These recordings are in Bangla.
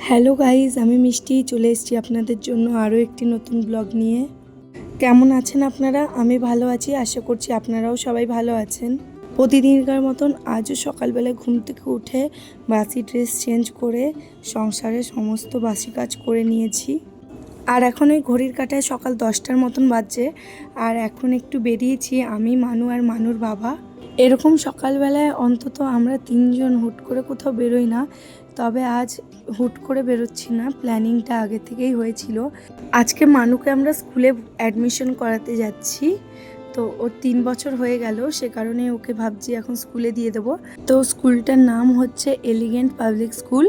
হ্যালো গাইজ, আমি মিষ্টি চলে এসেছি আপনাদের জন্য আরও একটি নতুন ব্লগ নিয়ে। কেমন আছেন আপনারা? আমি ভালো আছি, আশা করছি আপনারাও সবাই ভালো আছেন। প্রতিদিনকার মতন আজও সকালবেলায় ঘুম থেকে উঠে বাসি ড্রেস চেঞ্জ করে সংসারের সমস্ত বাসি কাজ করে নিয়েছি। আর এখন ওই ঘড়ির কাঁটায় সকাল 10টার মতন বাজছে। আর এখন একটু বেরিয়েছি আমি, মানু আর মানুর বাবা। এরকম সকালবেলায় অন্তত আমরা তিনজন হুট করে কোথাও বেরোই না, তবে আজ হুট করে বেরোচ্ছি না, প্ল্যানিংটা আগে থেকেই হয়েছিল। আজকে মানুকে আমরা স্কুলে অ্যাডমিশন করাতে যাচ্ছি। তো ওর 3 বছর হয়ে গেল, সে কারণে ওকে ভাবছি এখন স্কুলে দিয়ে দেবো। তো স্কুলটার নাম হচ্ছে এলিগেন্ট পাবলিক স্কুল।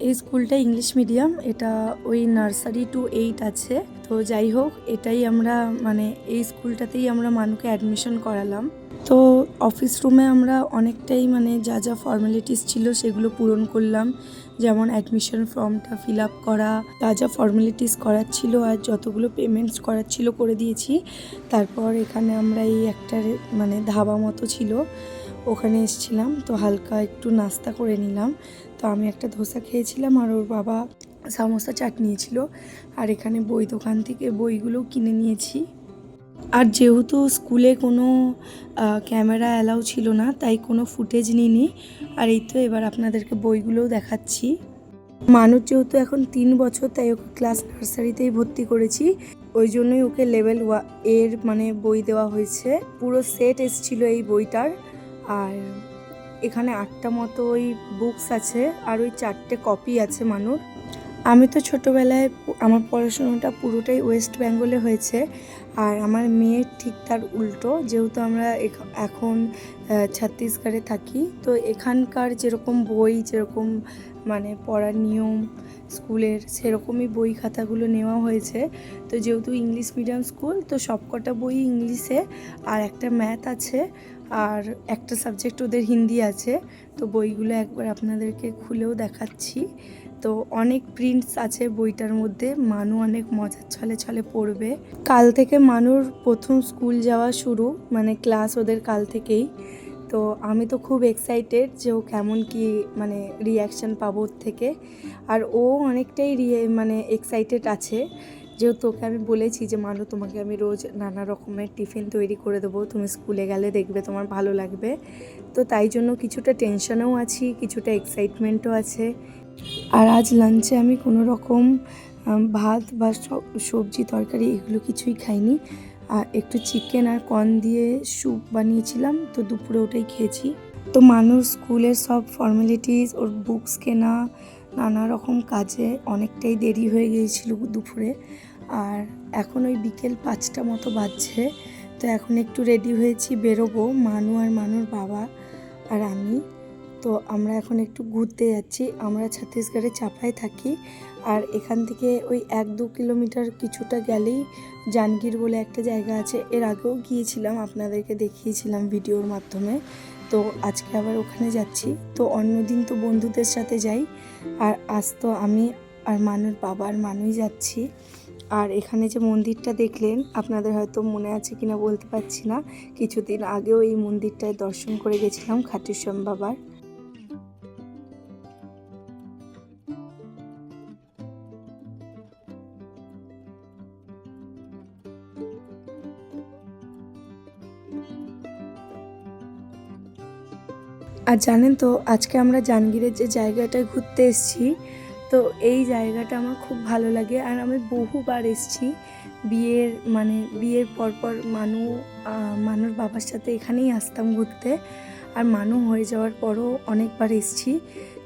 এই স্কুলটা ইংলিশ মিডিয়াম, এটা ওই নার্সারি টু 8 আছে। তো যাই হোক, এটাই আমরা এই স্কুলটাতেই আমরা মানুকে অ্যাডমিশন করালাম। তো অফিস রুমে আমরা অনেকটাই যা যা ফর্মালিটিস ছিল সেগুলো পূরণ করলাম, যেমন অ্যাডমিশন ফর্মটা ফিল আপ করা, যা যা ফর্মালিটিস করার ছিল আর যতগুলো পেমেন্টস করার ছিল করে দিয়েছি। তারপর এখানে আমরা এই একটা ধাবা মতো ছিল, ওখানে এসেছিলাম, তো হালকা একটু নাস্তা করে নিলাম। তো আমি একটা ধোসা খেয়েছিলাম আর ওর বাবা সামোসা চাট নিয়েছিল। আর এখানে বই দোকান থেকে বইগুলোও কিনে নিয়েছি। আর যেহেতু স্কুলে কোনো ক্যামেরা অ্যালাউ ছিল না, তাই কোনো ফুটেজ নিইনি। আর এই তো এবার আপনাদেরকে বইগুলোও দেখাচ্ছি। মানুষ যেহেতু এখন 3 বছর, তাই ওকে ক্লাস নার্সারিতেই ভর্তি করেছি। ওই জন্যই ওকে লেভেল এর বই দেওয়া হয়েছে। পুরো সেট এসেছিলো এই বইটার। আর এখানে 8টা মতো ওই বুকস আছে আর ওই 4টে কপি আছে মানুর। আমি তো ছোটোবেলায় আমার পড়াশোনাটা পুরোটাই ওয়েস্ট বেঙ্গলে হয়েছে, আর আমার মেয়ের ঠিক তার উল্টো। যেহেতু আমরা এখন ছত্তিশগড়ে থাকি, তো এখানকার যেরকম বই, যেরকম পড়ার নিয়ম স্কুলের, সেরকমই বই খাতাগুলো নেওয়া হয়েছে। তো যেহেতু ইংলিশ মিডিয়াম স্কুল, তো সবকটা বই ইংলিশে, আর একটা ম্যাথ আছে, আর একটা সাবজেক্ট ওদের হিন্দি আছে। তো বইগুলো একবার আপনাদেরকে খুলেও দেখাচ্ছি। তো অনেক প্রিন্টস আছে বইটার মধ্যে, মানু অনেক মজার ছলে ছলে পড়বে। কাল থেকে মানুর প্রথম স্কুল যাওয়া শুরু, ক্লাস ওদের কাল থেকেই। তো আমি তো খুব এক্সাইটেড যে ও কেমন কি রিয়াকশান পাবো ওর থেকে। আর ও অনেকটাই এক্সাইটেড আছে, যেহেতু ওকে আমি বলেছি যে মানু, তোমাকে আমি রোজ নানা রকমের টিফিন তৈরি করে দেবো, তুমি স্কুলে গেলে দেখবে তোমার ভালো লাগবে। তো তাই জন্য কিছুটা টেনশনেও আছি, কিছুটা এক্সাইটমেন্টও আছে। আর আজ লাঞ্চে আমি কোনো রকম ভাত বা সবজি তরকারি এগুলো কিছুই খাইনি। আর একটু চিকেন আর কর্ন দিয়ে স্যুপ বানিয়েছিলাম, তো দুপুরে ওটাই খেয়েছি। তো মানুষ স্কুলের সব ফর্মালিটিস, ওর বুকস কেনা, নানা রকম কাজে অনেকটাই দেরি হয়ে গিয়েছিল দুপুরে। আর এখন ওই বিকেল 5টা মতো বাজছে। তো এখন একটু রেডি হয়েছি, বেরোবো, মানু আর মানুর বাবা আর আমি। তো আমরা এখন একটু ঘুরতে যাচ্ছি। আমরা ছত্তিশগড়ে চাপায় থাকি, আর এখান থেকে ওই 1-2 কিলোমিটার কিছুটা গেলেই জানগীর বলে একটা জায়গা আছে। এর আগেও গিয়েছিলাম, আপনাদেরকে দেখিয়েছিলাম ভিডিওর মাধ্যমে। তো আজকে আবার ওখানে যাচ্ছি। তো অন্যদিন তো বন্ধুদের সাথে যাই, আর আজ তো আমি আর মানুর বাবা আর মানুই যাচ্ছি। আর এখানে যে মন্দিরটা দেখলেন, আপনাদের হয়তো মনে আছে কিনা বলতে পারছি না, কিছুদিন আগেও এই মন্দিরটায় দর্শন করে গেছিলাম খাটুশ্যাম বাবার। আর জানেন তো, আজকে আমরা জানগীরের যে জায়গাটায় ঘুরতে এসেছি, তো এই জায়গাটা আমার খুব ভালো লাগে। আর আমি বহুবার এসেছি বিয়ের পরপর মানুর বাবার সাথে এখানেই আসতাম ঘুরতে। আর মানু হয়ে যাওয়ার পরও অনেকবার এসেছি।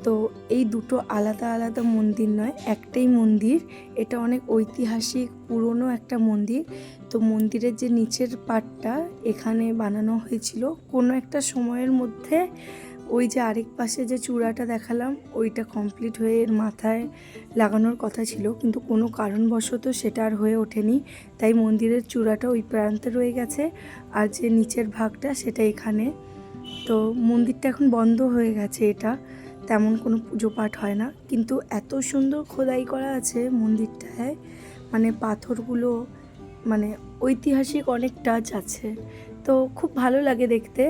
তো এই দুটো আলাদা আলাদা মন্দির নয়, একটাই মন্দির। এটা অনেক ঐতিহাসিক পুরনো একটা মন্দির। তো মন্দিরের যে নিচের পার্টটা এখানে বানানো হয়েছিল কোনো একটা সময়ের মধ্যে। ওই যে আরেক পাশে যে চূড়াটা দেখালাম, ওইটা কমপ্লিট হয়ে এর মাথায় লাগানোর কথা ছিল, কিন্তু কোনো কারণবশত সেটা আর হয়ে ওঠেনি। তাই মন্দিরের চূড়াটা ওই প্রান্তে রয়ে গেছে, আর যে নিচের ভাগটা সেটা এখানে। তো মন্দিরটা এখন বন্ধ হয়ে গেছে, এটা তেমন কোনো পুজো পাঠ হয় না, কিন্তু এত সুন্দর খোদাই করা আছে মন্দিরটায়, পাথরগুলো ঐতিহাসিক অনেক টাচ আছে। তো খুব ভালো লাগে দেখতে।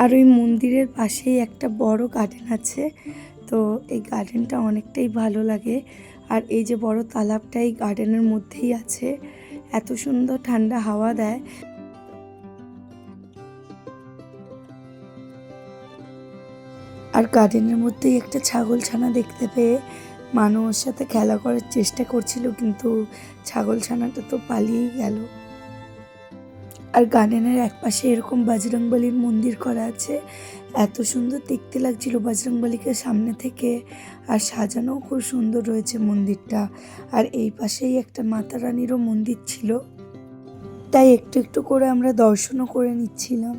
আর ওই মন্দিরের পাশেই একটা বড় গার্ডেন আছে। তো এই গার্ডেনটা অনেকটাই ভালো লাগে। আর এই যে বড় তালাবটা এই গার্ডেনের মধ্যেই আছে, এত সুন্দর ঠান্ডা হাওয়া দেয়। আর গার্ডেনের মধ্যেই একটা ছাগলছানা দেখতে পেয়ে মানু ওর সাথে খেলা করার চেষ্টা করছিল, কিন্তু ছাগলছানাটা তো পালিয়েই গেল। আর গার্ডেনের একপাশে এরকম বজরংবলীর মন্দির করা আছে। এত সুন্দর দেখতে লাগছিল বজরংবলীকে সামনে থেকে, আর সাজানোও খুব সুন্দর রয়েছে মন্দিরটা। আর এই পাশেই একটা মাতা রানীরও মন্দির ছিল, তাই একটু একটু করে আমরা দর্শনও করে নিচ্ছিলাম।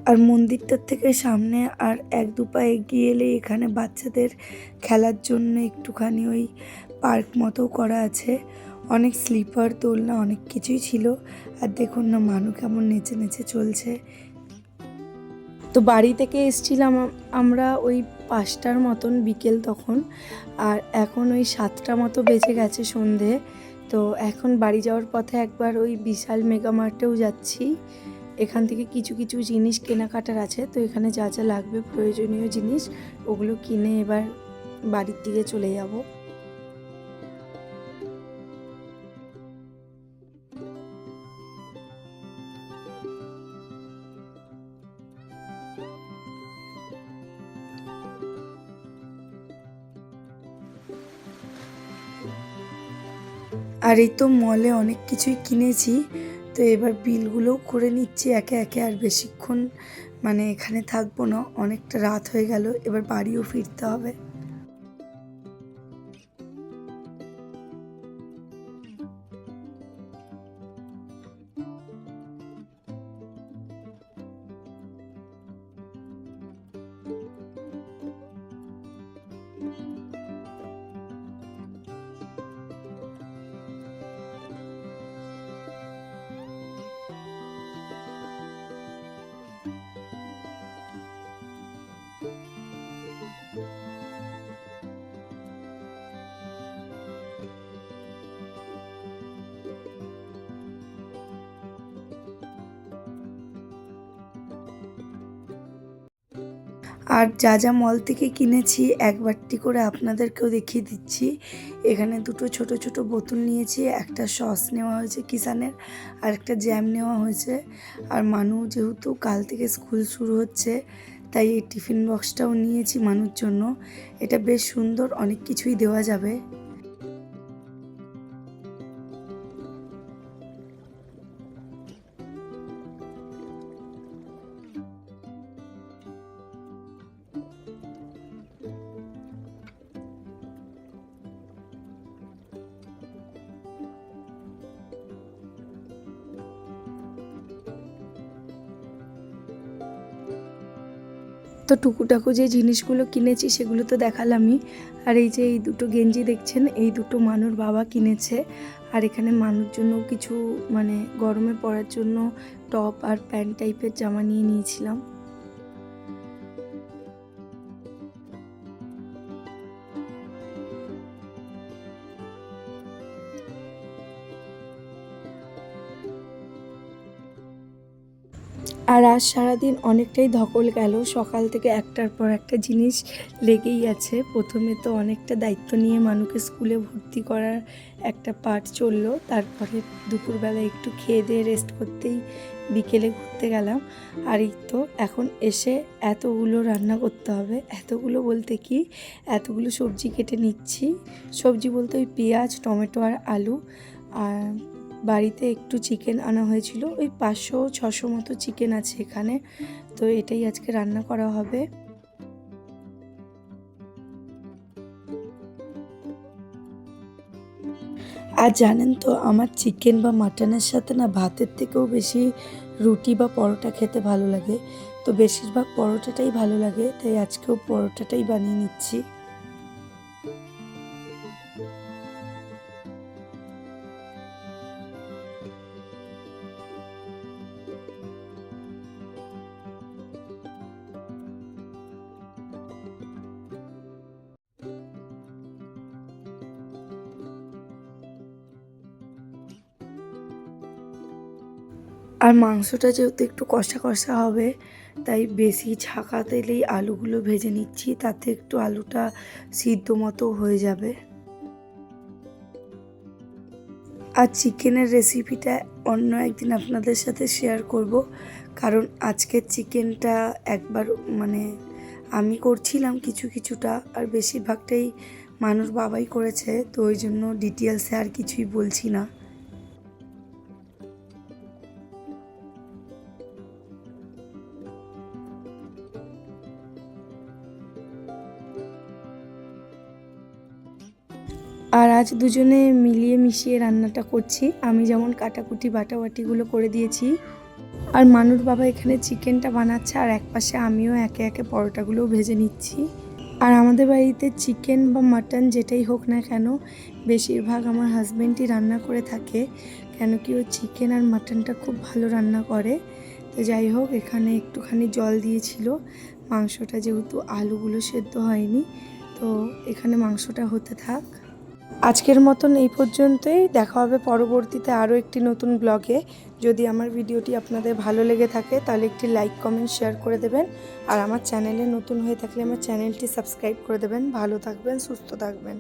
আর মন্দিরটার থেকে সামনে আর এক দু পা এগিয়ে এলে এখানে বাচ্চাদের খেলার জন্য একটুখানি ওই পার্ক মতো করা আছে। অনেক স্লিপার, দোলনা, অনেক কিছুই ছিল। আর দেখুন না মানু কেমন নেচে নেচে চলছে। তো বাড়ি থেকে এসছিলাম আমরা ওই 5টার মতন বিকেল তখন, আর এখন ওই 7টা মতো বেজে গেছে সন্ধে। তো এখন বাড়ি যাওয়ার পথে একবার ওই বিশাল মেগা মার্টেও যাচ্ছি। এখান থেকে কিছু কিছু জিনিস কেনাকাটার আছে, তো এখানে যা যা লাগবে প্রয়োজনীয় জিনিস ওগুলো কিনে এবার বাড়ির দিকে চলে যাব। আর এই তো মলে অনেক কিছুই কিনেছি, তো এবার বিলগুলোও করে নিচ্ছি একে একে। আর বেশিক্ষণ মানে এখানে থাকবো না, অনেকটা রাত হয়ে গেল, এবার বাড়িও ফিরতে হবে। আর যা যা মল থেকে কিনেছি একবারটি করে আপনাদেরকেও দেখিয়ে দিচ্ছি। এখানে দুটো ছোট ছোট বোতল নিয়েছি, একটা সস নেওয়া হয়েছে কিষানের, আর একটা জ্যাম নেওয়া হয়েছে। আর মানু যেহেতু কাল থেকে স্কুল শুরু হচ্ছে, তাই এই টিফিন বক্সটাও নিয়েছি মানুর জন্য। এটা বেশ সুন্দর, অনেক কিছুই দেওয়া যাবে। তো টুকুটাকু যে জিনিসগুলো কিনেছি সেগুলো তো দেখালামই। আর এই যে এই দুটো গেঞ্জি দেখছেন, এই দুটো মানুর বাবা কিনেছে। আর এখানে মানুর জন্য কিছু মানে গরমে পরার জন্য টপ আর প্যান্ট টাইপের জামা নিয়ে নিয়েছিলাম। আর আজ সারাদিন অনেকটাই ধকল গেল। সকাল থেকে একটার পর একটা জিনিস লেগেই আছে। প্রথমে তো অনেকটা দায়িত্ব নিয়ে মানুকে স্কুলে ভর্তি করার একটা পার্ট চললো, তারপরে দুপুরবেলা একটু খেয়ে দিয়ে রেস্ট করতেই বিকেলে ঘুরতে গেলাম। আর এই তো এখন এসে এতগুলো রান্না করতে হবে। এতগুলো বলতে কি, এতগুলো সবজি কেটে নিচ্ছি। সবজি বলতে ওই পেঁয়াজ, টমেটো আর আলু। আর বাড়িতে একটু চিকেন আনা হয়েছিল, ওই 500-600 মতো চিকেন আছে এখানে। তো এটাই আজকে রান্না করা হবে। আর জানেন তো আমার চিকেন বা মাটনের সাথে না ভাতের থেকেও বেশি রুটি বা পরোটা খেতে ভালো লাগে। তো বেশিরভাগ পরোটাটাই ভালো লাগে, তাই আজকেও পরোটাটাই বানিয়ে নিচ্ছি। আর মাংসটা যেহেতু একটু কষা কষা হবে, তাই বেশি ছাঁকা তেলেই আলুগুলো ভেজে নিচ্ছি, তাতে একটু আলুটা সিদ্ধ মতো হয়ে যাবে। আর চিকেনের রেসিপিটা অন্য একদিন আপনাদের সাথে শেয়ার করব, কারণ আজকের চিকেনটা একবার আমি করছিলাম কিছুটা, আর বেশিরভাগটাই মানুষ বাবাই করেছে, তো ওই জন্য ডিটেলসে আর কিছুই বলছি না। আর আজ দুজনে মিলিয়ে মিশিয়ে রান্নাটা করছি। আমি যেমন কাটাকুটি বাটাবাটিগুলো করে দিয়েছি, আর মানুষ বাবা এখানে চিকেনটা বানাচ্ছে, আর একপাশে আমিও একে একে পরোটাগুলোও ভেজে নিচ্ছি। আর আমাদের বাড়িতে চিকেন বা মাটন যেটাই হোক না কেন, বেশিরভাগ আমার হাজব্যান্ডই রান্না করে থাকে, কেন কি ও চিকেন আর মাটনটা খুব ভালো রান্না করে। তো যাই হোক, এখানে একটুখানি জল দিয়েছিল, মাংসটা যেহেতু আলুগুলো সেদ্ধ হয়নি, তো এখানে মাংসটা হতে থাক। আজকের মতন এই পর্যন্তই, দেখা হবে পরবর্তীতে আরও একটি নতুন ব্লগে। যদি আমার ভিডিওটি আপনাদের ভালো লেগে থাকে তাহলে একটি লাইক কমেন্ট শেয়ার করে দেবেন, আর আমার চ্যানেলে নতুন হয়ে থাকলে আমার চ্যানেলটি সাবস্ক্রাইব করে দেবেন। ভালো থাকবেন, সুস্থ থাকবেন।